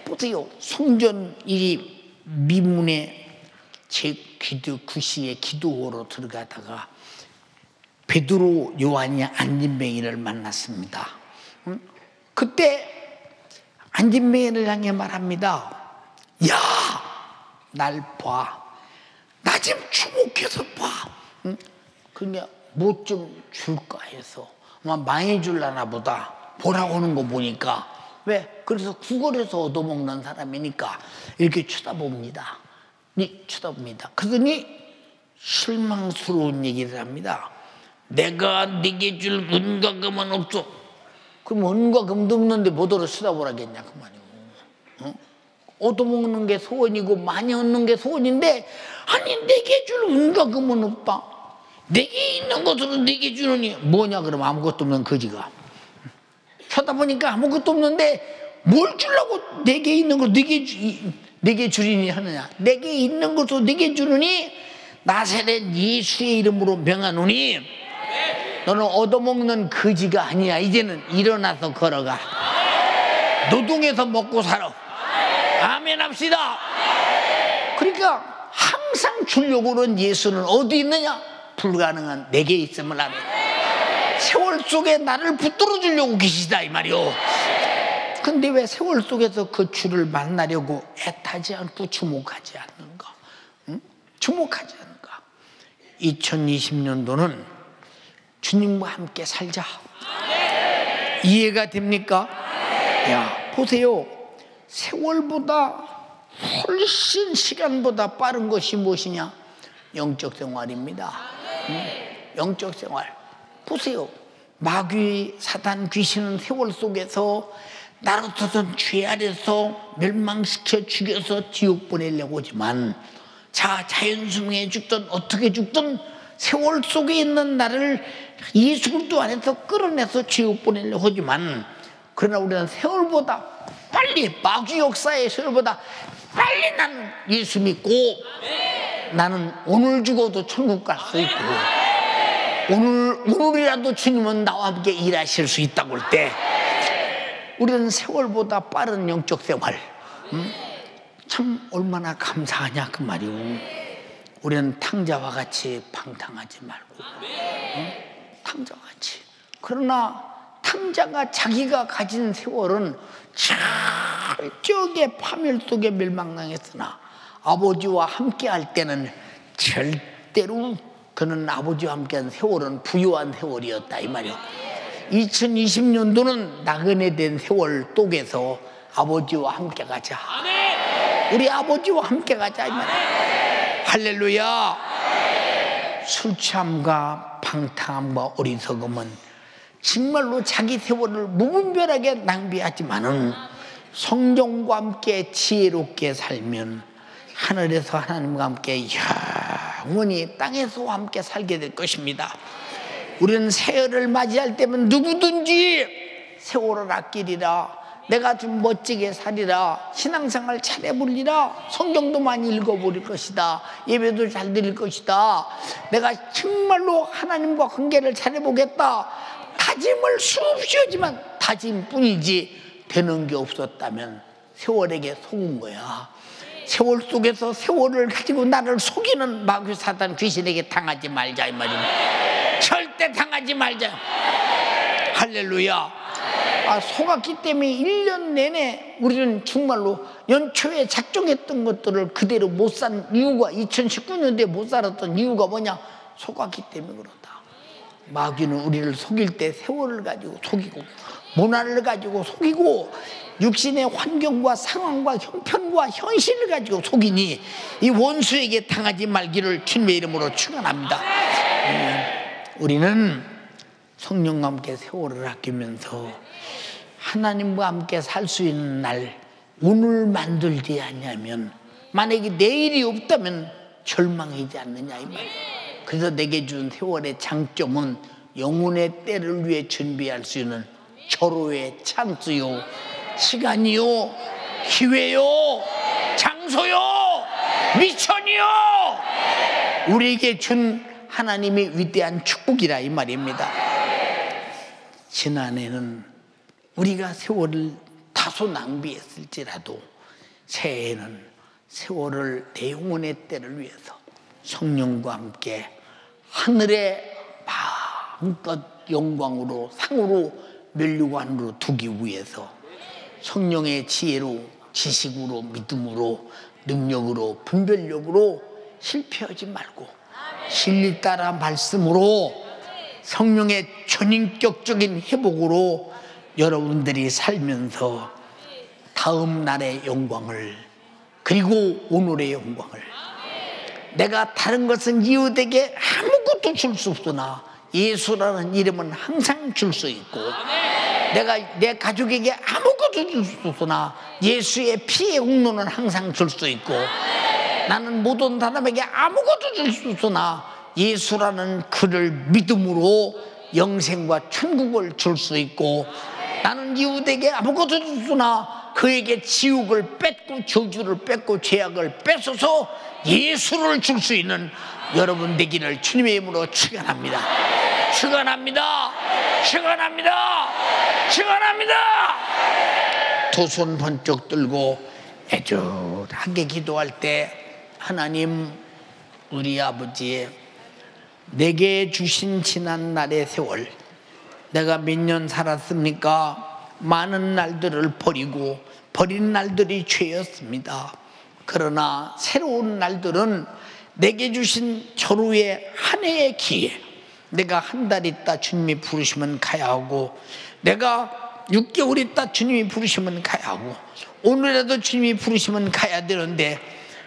보세요. 성전 이 미문에 제 그 시에 기도로 들어가다가 베드로 요한이 안진뱅이를 만났습니다. 그때 안진뱅이를 향해 말합니다. 야, 날 봐. 나 좀 주목해서 봐. 그러니까 뭐 좀 줄까 해서 아마 많이 줄라나 보다. 보라고 하는 거 보니까. 왜? 그래서 구걸해서 얻어먹는 사람이니까 이렇게 쳐다봅니다. 그러더니 실망스러운 얘기를 합니다. 내가 네게 줄 은과 금은 없어. 그럼 은과 금도 없는데 뭐더러 쳐다보라겠냐 그 말이오. 얻어먹는 게 소원이고 많이 얻는 게 소원인데, 아니 내게 줄 은과 금은 없다. 내게 있는 것으로 내게 주느니 뭐냐? 그러면 아무것도 없는 거지가. 쳐다보니까 아무것도 없는데 뭘 주려고 내게 있는 걸 내게 주리니 하느냐. 내게 있는 것으로 내게 주느니 나사렛 예수의 이름으로 명하노니 너는 얻어먹는 거지가 아니야. 이제는 일어나서 걸어가. 노동해서 먹고 살아. 아멘 합시다. 그러니까 항상 주려고는 예수는 어디 있느냐? 불가능한 내게 있음을 아멘. 세월 속에 나를 붙들어 주려고 계시다 이 말이요. 근데 왜 세월 속에서 그 주를 만나려고 애타지 않고 주목하지 않는가? 주목하지 않는가? 2020년도는 주님과 함께 살자. 이해가 됩니까? 야, 보세요. 세월보다 훨씬 시간보다 빠른 것이 무엇이냐? 영적 생활입니다. 영적 생활. 보세요. 마귀, 사단, 귀신은 세월 속에서 나로서는 죄 아래서 멸망시켜 죽여서 지옥 보내려고 하지만, 자연수명에 죽든 어떻게 죽든 세월 속에 있는 나를 예수 그리스도 안에서 끌어내서 지옥 보내려고 하지만, 그러나 우리는 세월보다 빨리, 마귀 역사의 세월보다 빨리 나는 예수 믿고 나는 오늘 죽어도 천국 갈 수 있고 오늘이라도 주님은 나와 함께 일하실 수 있다고 할 때 우리는 세월보다 빠른 영적 생활, 참 얼마나 감사하냐 그 말이오. 우리는 탕자와 같이 방탕하지 말고, 탕자와 같이. 그러나 탕자가 자기가 가진 세월은 철저하게 파멸 속에 멸망당했으나 아버지와 함께 할 때는 절대로 그는 아버지와 함께한 세월은 부유한 세월이었다 이 말이요. 2020년도는 나그네 된 세월 속에서 아버지와 함께 가자. 우리 아버지와 함께 가자 이 말이야. 할렐루야. 술 취함과 방탕함과 어리석음은 정말로 자기 세월을 무분별하게 낭비하지만은 성령과 함께 지혜롭게 살면 하늘에서 하나님과 함께 영원히 땅에서 함께 살게 될 것입니다. 우리는 새해를 맞이할 때면 누구든지 세월을 아끼리라, 내가 좀 멋지게 살리라, 신앙생활 잘해보리라, 성경도 많이 읽어버릴 것이다, 예배도 잘 드릴 것이다, 내가 정말로 하나님과 관계를 잘해보겠다, 다짐을 수없이 하지만 다짐뿐이지 되는 게 없었다면 세월에게 속은 거야. 세월 속에서 세월을 가지고 나를 속이는 마귀 사단 귀신에게 당하지 말자 이 말입니다. 절대 당하지 말자. 할렐루야. 속았기 때문에 1년 내내 우리는 정말로 연초에 작정했던 것들을 그대로 못 산 이유가, 2019년도에 못 살았던 이유가 뭐냐? 속았기 때문에 그렇다. 마귀는 우리를 속일 때 세월을 가지고 속이고, 문화를 가지고 속이고, 육신의 환경과 상황과 형편과 현실을 가지고 속이니 이 원수에게 당하지 말기를 주님의 이름으로 축원합니다. 우리는 성령과 함께 세월을 아끼면서 하나님과 함께 살 수 있는 날, 오늘 만들지 않냐면, 만약에 내일이 없다면 절망이지 않느냐 이 말이에요. 그래서 내게 준 세월의 장점은 영혼의 때를 위해 준비할 수 있는 절호의 찬스요, 시간이요, 기회요, 장소요, 미천이요, 우리에게 준 하나님의 위대한 축복이라 이 말입니다. 지난해는 우리가 세월을 다소 낭비했을지라도 새해에는 세월을 내 영혼의 때를 위해서 성령과 함께 하늘의 마음껏 영광으로, 상으로, 면류관으로 두기 위해서 성령의 지혜로, 지식으로, 믿음으로, 능력으로, 분별력으로 실패하지 말고 진리 따라 말씀으로 성령의 전인격적인 회복으로 여러분들이 살면서 다음 날의 영광을, 그리고 오늘의 영광을, 내가 다른 것은 이웃에게 아무것도 줄 수 없으나 예수라는 이름은 항상 줄 수 있고, 내가 내 가족에게 아무것도 줄 수 없으나 예수의 피의 공로는 항상 줄 수 있고, 나는 모든 사람에게 아무것도 줄 수 없으나 예수라는 그를 믿음으로 영생과 천국을 줄 수 있고, 나는 이웃에게 아무것도 줄 수 없으나 그에게 지옥을 뺏고 저주를 뺏고 죄악을 뺏어서 예수를 줄 수 있는 여러분 되기를 주님의 이름으로 축원합니다. 축원합니다. 축원합니다. 축원합니다. 두 손 번쩍 들고 애절하게 기도할 때, 하나님, 우리 아버지의 내게 주신 지난 날의 세월, 내가 몇 년 살았습니까? 많은 날들을 버리고 버린 날들이 죄였습니다. 그러나 새로운 날들은 내게 주신 절호의 한 해의 기회, 내가 한 달 있다 주님이 부르시면 가야 하고, 내가 6개월 있다 주님이 부르시면 가야 하고, 오늘이라도 주님이 부르시면 가야 되는데,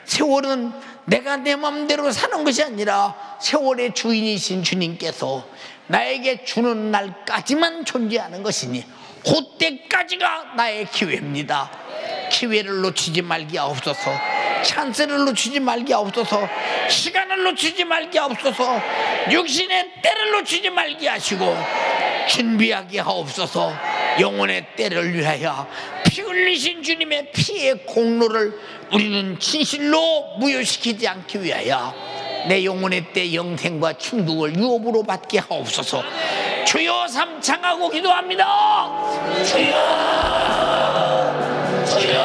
세월은 내가 내 마음대로 사는 것이 아니라 세월의 주인이신 주님께서 나에게 주는 날까지만 존재하는 것이니 그때까지가 나의 기회입니다. 기회를 놓치지 말게 하옵소서. 찬스를 놓치지 말게 하옵소서. 시간을 놓치지 말게 하옵소서. 육신의 때를 놓치지 말게 하시고 준비하게 하옵소서. 영혼의 때를 위하여 피 흘리신 주님의 피의 공로를 우리는 진실로 무효시키지 않기 위하여 내 영혼의 때 영생과 천국을 유업으로 받게 하옵소서. 주여 삼창하고 기도합니다. 주여, 주여,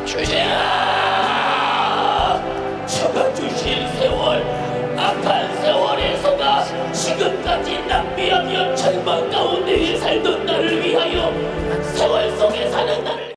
주여.